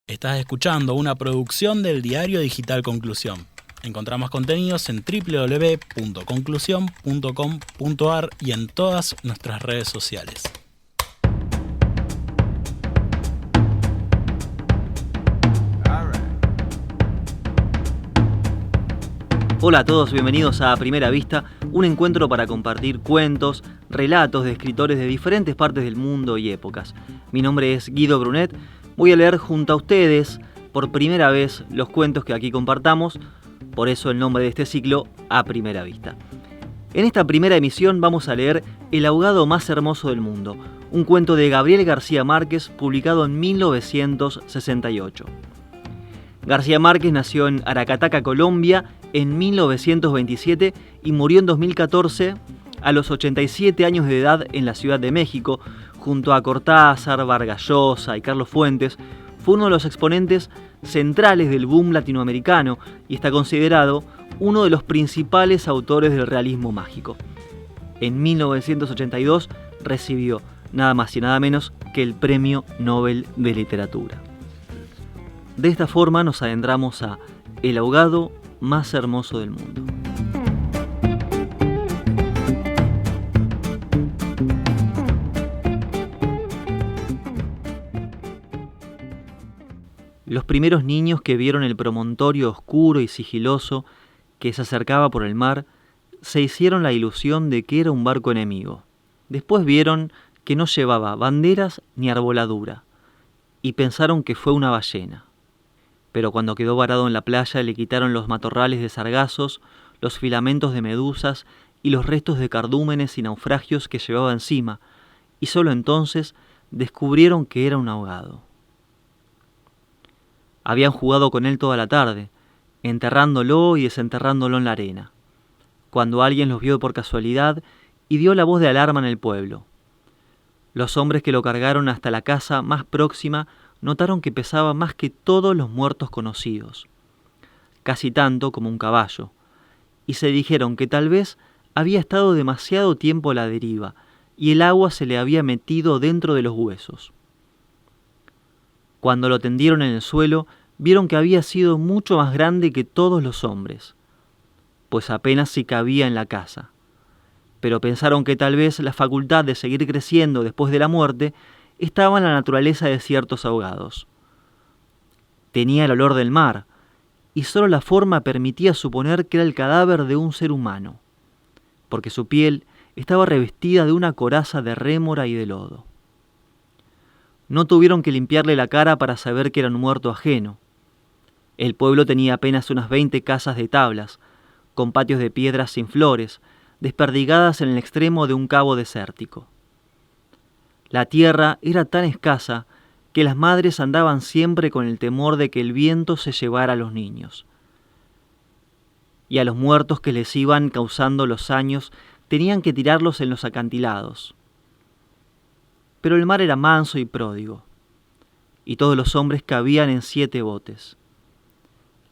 Estás escuchando una producción del diario digital Conclusión. Encontrá más contenidos en www.conclusion.com.ar y en todas nuestras redes sociales. Hola a todos, bienvenidos a Primera Vista, un encuentro para compartir cuentos, relatos de escritores de diferentes partes del mundo y épocas. Mi nombre es Guido Brunet, voy a leer junto a ustedes por primera vez los cuentos que aquí compartamos, por eso el nombre de este ciclo, A Primera Vista. En esta primera emisión vamos a leer El ahogado más hermoso del mundo, un cuento de Gabriel García Márquez publicado en 1968. García Márquez nació en Aracataca, Colombia, en 1927 y murió en 2014 a los 87 años de edad en la Ciudad de México, junto a Cortázar, Vargas Llosa y Carlos Fuentes. Fue uno de los exponentes centrales del boom latinoamericano y está considerado uno de los principales autores del realismo mágico. En 1982 recibió nada más y nada menos que el Premio Nobel de Literatura. De esta forma nos adentramos a El ahogado más hermoso del mundo. Los primeros niños que vieron el promontorio oscuro y sigiloso que se acercaba por el mar se hicieron la ilusión de que era un barco enemigo. Después vieron que no llevaba banderas ni arboladura y pensaron que fue una ballena. Pero cuando quedó varado en la playa le quitaron los matorrales de sargazos, los filamentos de medusas y los restos de cardúmenes y naufragios que llevaba encima, y solo entonces descubrieron que era un ahogado. Habían jugado con él toda la tarde, enterrándolo y desenterrándolo en la arena, cuando alguien los vio por casualidad y dio la voz de alarma en el pueblo. Los hombres que lo cargaron hasta la casa más próxima notaron que pesaba más que todos los muertos conocidos, casi tanto como un caballo, y se dijeron que tal vez había estado demasiado tiempo a la deriva y el agua se le había metido dentro de los huesos. Cuando lo tendieron en el suelo, vieron que había sido mucho más grande que todos los hombres, pues apenas si cabía en la casa, pero pensaron que tal vez la facultad de seguir creciendo después de la muerte estaba en la naturaleza de ciertos ahogados. Tenía el olor del mar, y solo la forma permitía suponer que era el cadáver de un ser humano, porque su piel estaba revestida de una coraza de rémora y de lodo. No tuvieron que limpiarle la cara para saber que era un muerto ajeno. El pueblo tenía apenas unas 20 casas de tablas, con patios de piedras sin flores, desperdigadas en el extremo de un cabo desértico. La tierra era tan escasa que las madres andaban siempre con el temor de que el viento se llevara a los niños. Y a los muertos que les iban causando los años tenían que tirarlos en los acantilados. Pero el mar era manso y pródigo, y todos los hombres cabían en 7 botes.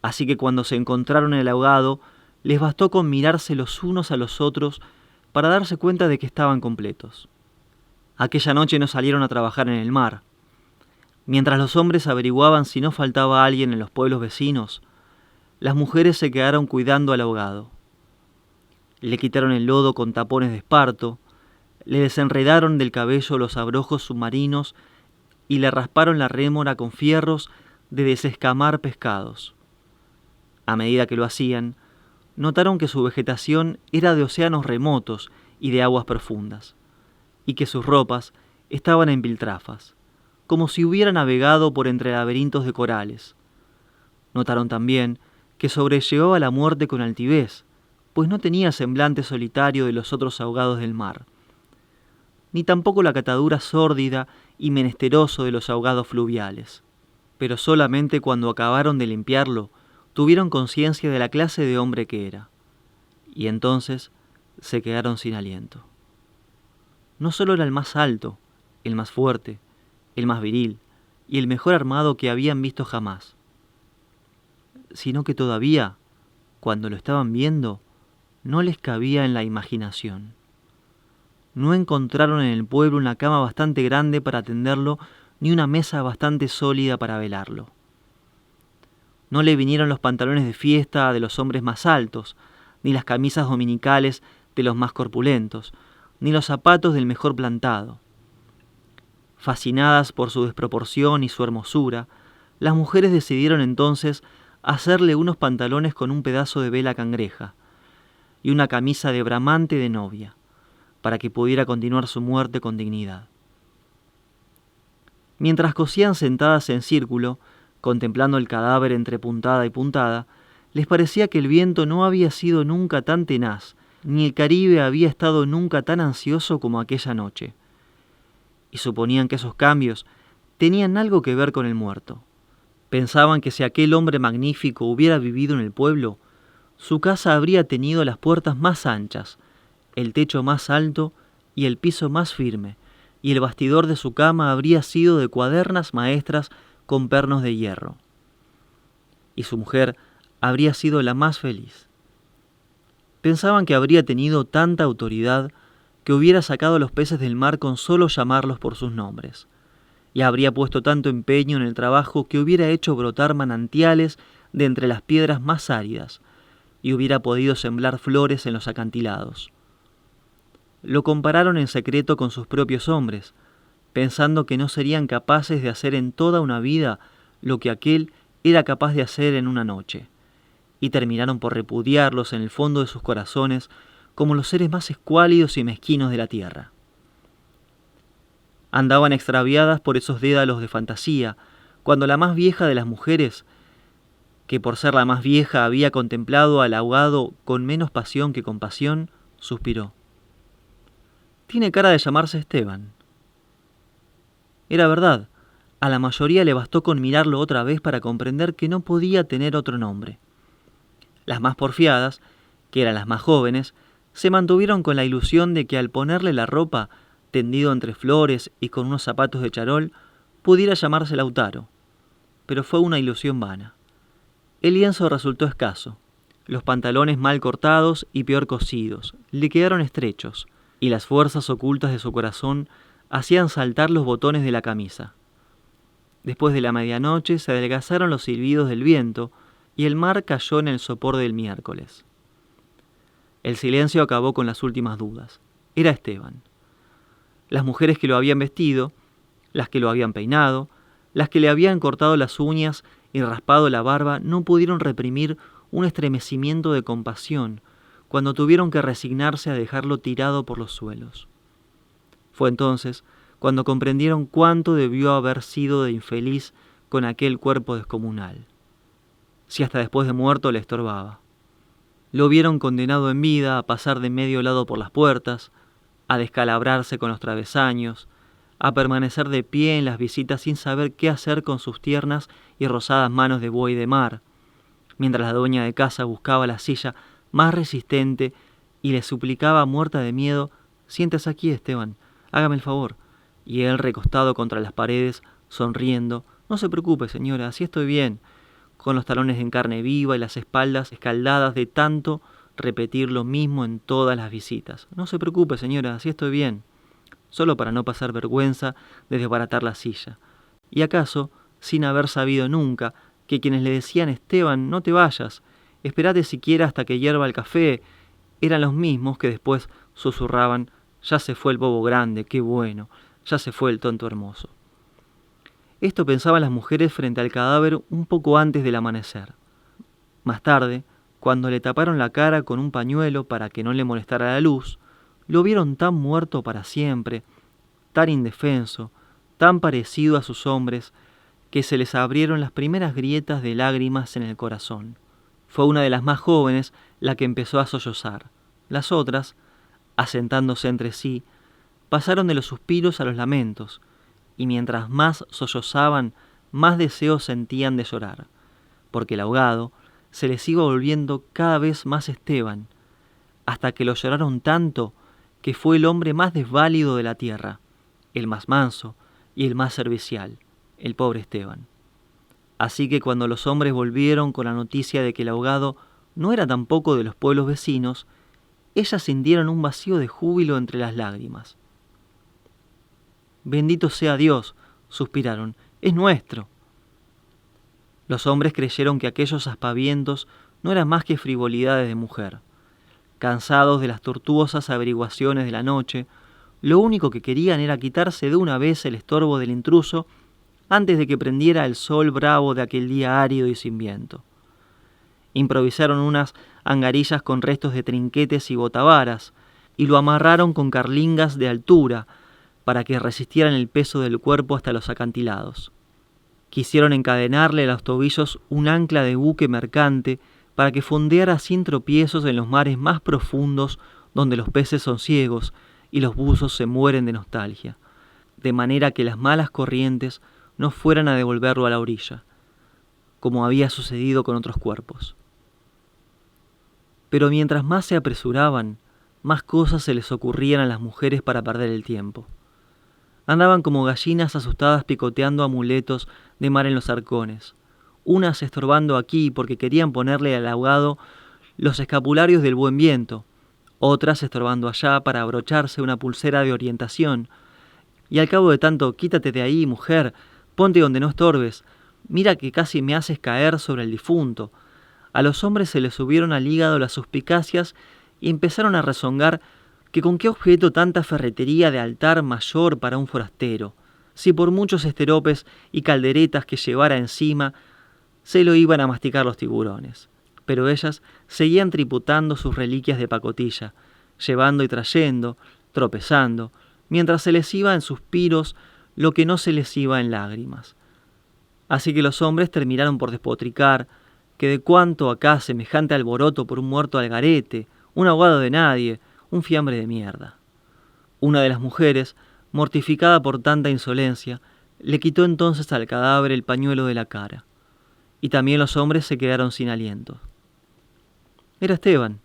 Así que cuando se encontraron en el ahogado, les bastó con mirarse los unos a los otros para darse cuenta de que estaban completos. Aquella noche no salieron a trabajar en el mar. Mientras los hombres averiguaban si no faltaba alguien en los pueblos vecinos, las mujeres se quedaron cuidando al ahogado. Le quitaron el lodo con tapones de esparto, le desenredaron del cabello los abrojos submarinos y le rasparon la rémora con fierros de desescamar pescados. A medida que lo hacían, notaron que su vegetación era de océanos remotos y de aguas profundas, y que sus ropas estaban en piltrafas, como si hubiera navegado por entre laberintos de corales. Notaron también que sobrellevaba la muerte con altivez, pues no tenía semblante solitario de los otros ahogados del mar, ni tampoco la catadura sórdida y menesteroso de los ahogados fluviales. Pero solamente cuando acabaron de limpiarlo, tuvieron conciencia de la clase de hombre que era, y entonces se quedaron sin aliento. No solo era el más alto, el más fuerte, el más viril y el mejor armado que habían visto jamás, sino que todavía, cuando lo estaban viendo, no les cabía en la imaginación. No encontraron en el pueblo una cama bastante grande para tenderlo, ni una mesa bastante sólida para velarlo. No le vinieron los pantalones de fiesta de los hombres más altos, ni las camisas dominicales de los más corpulentos, ni los zapatos del mejor plantado. Fascinadas por su desproporción y su hermosura, las mujeres decidieron entonces hacerle unos pantalones con un pedazo de vela cangreja y una camisa de bramante de novia, para que pudiera continuar su muerte con dignidad. Mientras cosían sentadas en círculo, contemplando el cadáver entre puntada y puntada, les parecía que el viento no había sido nunca tan tenaz, ni el Caribe había estado nunca tan ansioso como aquella noche, y suponían que esos cambios tenían algo que ver con el muerto. Pensaban que si aquel hombre magnífico hubiera vivido en el pueblo, su casa habría tenido las puertas más anchas, el techo más alto y el piso más firme, y el bastidor de su cama habría sido de cuadernas maestras con pernos de hierro. Y su mujer habría sido la más feliz. Pensaban que habría tenido tanta autoridad que hubiera sacado los peces del mar con solo llamarlos por sus nombres, y habría puesto tanto empeño en el trabajo que hubiera hecho brotar manantiales de entre las piedras más áridas, y hubiera podido sembrar flores en los acantilados. Lo compararon en secreto con sus propios hombres, pensando que no serían capaces de hacer en toda una vida lo que aquel era capaz de hacer en una noche, y terminaron por repudiarlos en el fondo de sus corazones como los seres más escuálidos y mezquinos de la tierra. Andaban extraviadas por esos dédalos de fantasía, cuando la más vieja de las mujeres, que por ser la más vieja había contemplado al ahogado con menos pasión que compasión, suspiró. «Tiene cara de llamarse Esteban». Era verdad, a la mayoría le bastó con mirarlo otra vez para comprender que no podía tener otro nombre. Las más porfiadas, que eran las más jóvenes, se mantuvieron con la ilusión de que al ponerle la ropa, tendido entre flores y con unos zapatos de charol, pudiera llamarse Lautaro. Pero fue una ilusión vana. El lienzo resultó escaso, los pantalones mal cortados y peor cosidos, le quedaron estrechos, y las fuerzas ocultas de su corazón hacían saltar los botones de la camisa. Después de la medianoche se adelgazaron los silbidos del viento y el mar cayó en el sopor del miércoles. El silencio acabó con las últimas dudas. Era Esteban. Las mujeres que lo habían vestido, las que lo habían peinado, las que le habían cortado las uñas y raspado la barba no pudieron reprimir un estremecimiento de compasión cuando tuvieron que resignarse a dejarlo tirado por los suelos. Fue entonces cuando comprendieron cuánto debió haber sido de infeliz con aquel cuerpo descomunal, si hasta después de muerto le estorbaba. Lo vieron condenado en vida a pasar de medio lado por las puertas, a descalabrarse con los travesaños, a permanecer de pie en las visitas sin saber qué hacer con sus tiernas y rosadas manos de buey de mar, mientras la dueña de casa buscaba la silla más resistente y le suplicaba muerta de miedo: «Siéntese aquí, Esteban, hágame el favor». Y él, recostado contra las paredes, sonriendo: «No se preocupe, señora, así estoy bien», con los talones en carne viva y las espaldas escaldadas de tanto repetir lo mismo en todas las visitas. «No se preocupe, señora, así estoy bien», solo para no pasar vergüenza de desbaratar la silla. Y acaso, sin haber sabido nunca que quienes le decían: «Esteban, no te vayas, espérate siquiera hasta que hierva el café», eran los mismos que después susurraban: «Ya se fue el bobo grande, qué bueno, ya se fue el tonto hermoso». Esto pensaban las mujeres frente al cadáver un poco antes del amanecer. Más tarde, cuando le taparon la cara con un pañuelo para que no le molestara la luz, lo vieron tan muerto para siempre, tan indefenso, tan parecido a sus hombres, que se les abrieron las primeras grietas de lágrimas en el corazón. Fue una de las más jóvenes la que empezó a sollozar. Las otras, asentándose entre sí, pasaron de los suspiros a los lamentos, y mientras más sollozaban, más deseos sentían de llorar, porque el ahogado se les iba volviendo cada vez más Esteban, hasta que lo lloraron tanto que fue el hombre más desválido de la tierra, el más manso y el más servicial, el pobre Esteban. Así que cuando los hombres volvieron con la noticia de que el ahogado no era tampoco de los pueblos vecinos, ellas sintieron un vacío de júbilo entre las lágrimas. «Bendito sea Dios», suspiraron, «es nuestro». Los hombres creyeron que aquellos aspavientos no eran más que frivolidades de mujer. Cansados de las tortuosas averiguaciones de la noche, lo único que querían era quitarse de una vez el estorbo del intruso antes de que prendiera el sol bravo de aquel día árido y sin viento. Improvisaron unas angarillas con restos de trinquetes y botavaras y lo amarraron con carlingas de altura para que resistieran el peso del cuerpo hasta los acantilados. Quisieron encadenarle a los tobillos un ancla de buque mercante para que fondeara sin tropiezos en los mares más profundos donde los peces son ciegos y los buzos se mueren de nostalgia, de manera que las malas corrientes no fueran a devolverlo a la orilla, como había sucedido con otros cuerpos. Pero mientras más se apresuraban, más cosas se les ocurrían a las mujeres para perder el tiempo. Andaban como gallinas asustadas picoteando amuletos de mar en los arcones, unas estorbando aquí porque querían ponerle al ahogado los escapularios del buen viento, otras estorbando allá para abrocharse una pulsera de orientación, y al cabo de tanto, quítate de ahí, mujer, ponte donde no estorbes, mira que casi me haces caer sobre el difunto. A los hombres se les subieron al hígado las suspicacias y empezaron a rezongar que con qué objeto tanta ferretería de altar mayor para un forastero, si por muchos esteropes y calderetas que llevara encima, se lo iban a masticar los tiburones. Pero ellas seguían triputando sus reliquias de pacotilla, llevando y trayendo, tropezando, mientras se les iba en suspiros lo que no se les iba en lágrimas. Así que los hombres terminaron por despotricar que de cuánto acá semejante alboroto por un muerto al garete, un ahogado de nadie, un fiambre de mierda. Una de las mujeres, mortificada por tanta insolencia, le quitó entonces al cadáver el pañuelo de la cara, y también los hombres se quedaron sin aliento. Era Esteban.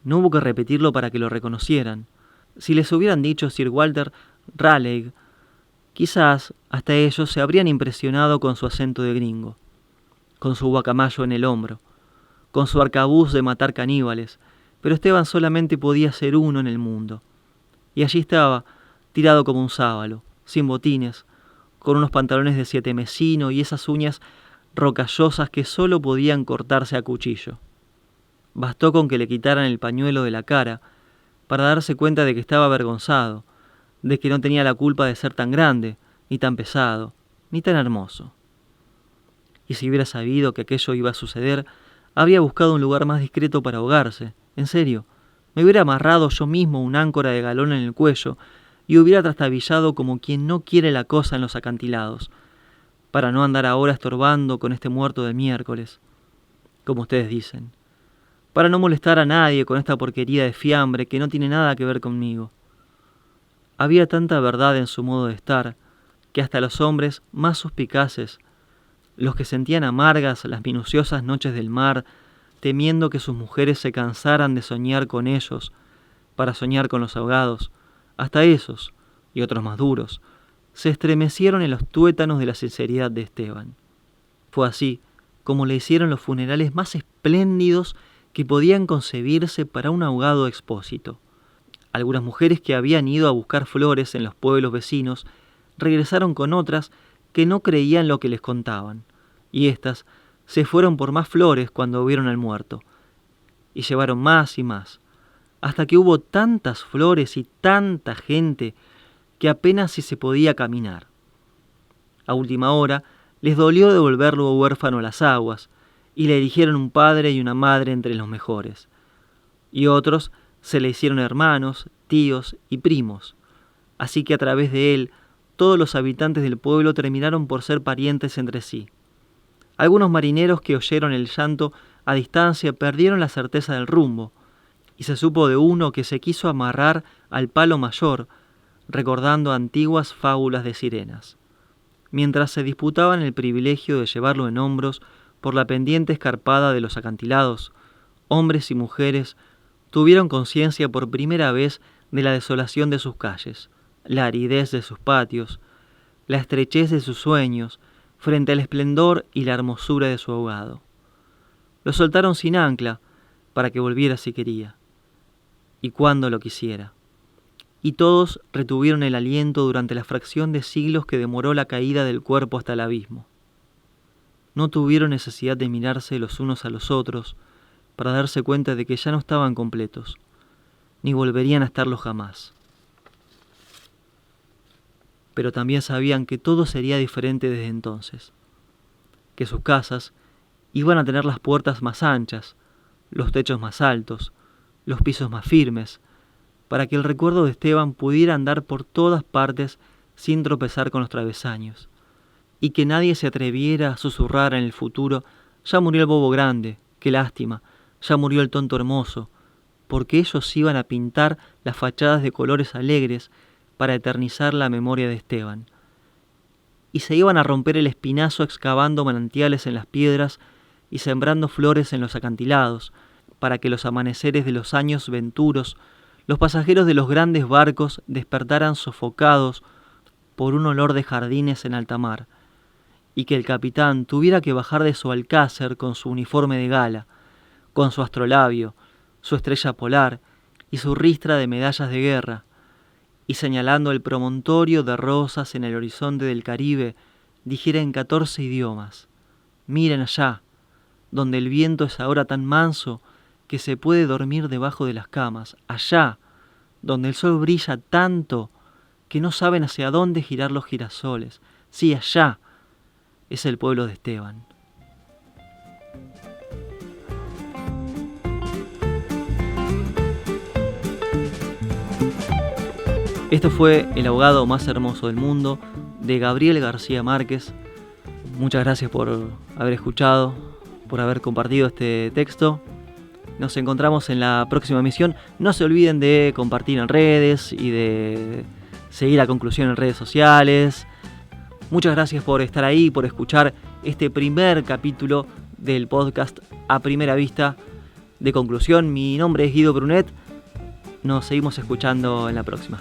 No hubo que repetirlo para que lo reconocieran. Si les hubieran dicho Sir Walter Raleigh, quizás hasta ellos se habrían impresionado con su acento de gringo, con su guacamayo en el hombro, con su arcabuz de matar caníbales, pero Esteban solamente podía ser uno en el mundo. Y allí estaba, tirado como un sábalo, sin botines, con unos pantalones de 7 mesino y esas uñas rocallosas que solo podían cortarse a cuchillo. Bastó con que le quitaran el pañuelo de la cara para darse cuenta de que estaba avergonzado, de que no tenía la culpa de ser tan grande, ni tan pesado, ni tan hermoso. Y si hubiera sabido que aquello iba a suceder, habría buscado un lugar más discreto para ahogarse. En serio, me hubiera amarrado yo mismo un áncora de galón en el cuello y hubiera trastabillado como quien no quiere la cosa en los acantilados, para no andar ahora estorbando con este muerto de miércoles, como ustedes dicen, para no molestar a nadie con esta porquería de fiambre que no tiene nada que ver conmigo. Había tanta verdad en su modo de estar, que hasta los hombres más suspicaces, los que sentían amargas las minuciosas noches del mar, temiendo que sus mujeres se cansaran de soñar con ellos, para soñar con los ahogados, hasta esos, y otros más duros, se estremecieron en los tuétanos de la sinceridad de Esteban. Fue así como le hicieron los funerales más espléndidos que podían concebirse para un ahogado expósito. Algunas mujeres que habían ido a buscar flores en los pueblos vecinos regresaron con otras que no creían lo que les contaban, y éstas se fueron por más flores cuando vieron al muerto, y llevaron más y más, hasta que hubo tantas flores y tanta gente que apenas si se podía caminar. A última hora les dolió devolverlo huérfano a las aguas, y le eligieron un padre y una madre entre los mejores, y otros se le hicieron hermanos, tíos y primos, así que a través de él todos los habitantes del pueblo terminaron por ser parientes entre sí. Algunos marineros que oyeron el llanto a distancia perdieron la certeza del rumbo, y se supo de uno que se quiso amarrar al palo mayor, recordando antiguas fábulas de sirenas. Mientras se disputaban el privilegio de llevarlo en hombros por la pendiente escarpada de los acantilados, hombres y mujeres tuvieron conciencia por primera vez de la desolación de sus calles, la aridez de sus patios, la estrechez de sus sueños, frente al esplendor y la hermosura de su ahogado. Lo soltaron sin ancla, para que volviera si quería, y cuando lo quisiera. Y todos retuvieron el aliento durante la fracción de siglos que demoró la caída del cuerpo hasta el abismo. no tuvieron necesidad de mirarse los unos a los otros para darse cuenta de que ya no estaban completos, ni volverían a estarlo jamás. Pero también sabían que todo sería diferente desde entonces, que sus casas iban a tener las puertas más anchas, los techos más altos, los pisos más firmes, para que el recuerdo de Esteban pudiera andar por todas partes sin tropezar con los travesaños, y que nadie se atreviera a susurrar en el futuro: ya murió el bobo grande, qué lástima, ya murió el tonto hermoso, porque ellos iban a pintar las fachadas de colores alegres para eternizar la memoria de Esteban, y se iban a romper el espinazo excavando manantiales en las piedras y sembrando flores en los acantilados, para que los amaneceres de los años venturos, los pasajeros de los grandes barcos despertaran sofocados por un olor de jardines en alta mar, y que el capitán tuviera que bajar de su alcázar con su uniforme de gala, con su astrolabio, su estrella polar y su ristra de medallas de guerra, y señalando el promontorio de rosas en el horizonte del Caribe, dijera en 14 idiomas: miren allá, donde el viento es ahora tan manso que se puede dormir debajo de las camas, allá, donde el sol brilla tanto que no saben hacia dónde girar los girasoles. Sí, allá es el pueblo de Esteban. Esto fue El abogado más hermoso del mundo, de Gabriel García Márquez. Muchas gracias por haber escuchado, por haber compartido este texto. Nos encontramos en la próxima emisión. No se olviden de compartir en redes y de seguir a Conclusión en redes sociales. Muchas gracias por estar ahí, por escuchar este primer capítulo del podcast A Primera Vista de Conclusión. Mi nombre es Guido Brunet. Nos seguimos escuchando en la próxima.